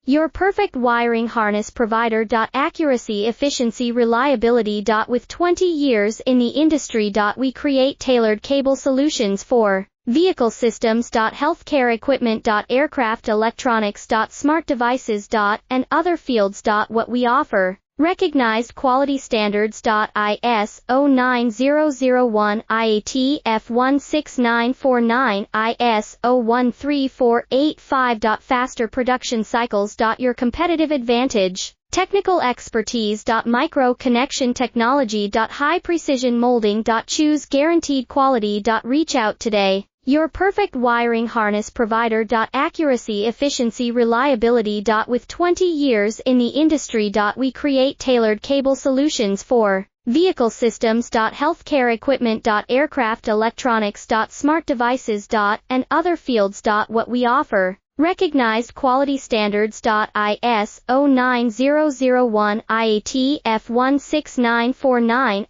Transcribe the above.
Your perfect wiring harness provider. Accuracy, efficiency, reliability. With 20 years in the industry. We create tailored cable solutions for vehicle systems. Healthcare equipment. Aircraft electronics. Smart devices. And other fields. What we offer. Recognized quality standards. ISO9001 IAT F16949 ISO13485. Faster production cycles. Your competitive advantage. Technical expertise. Micro connection technology. High precision molding. Choose guaranteed quality. Reach out today. Your perfect wiring harness provider. Accuracy, efficiency, reliability. With 20 years in the industry. We create tailored cable solutions for vehicle systems. Healthcare equipment. Aircraft electronics. Smart devices. And other fields. What we offer. Recognized quality standards. ISO9001 IAT F16949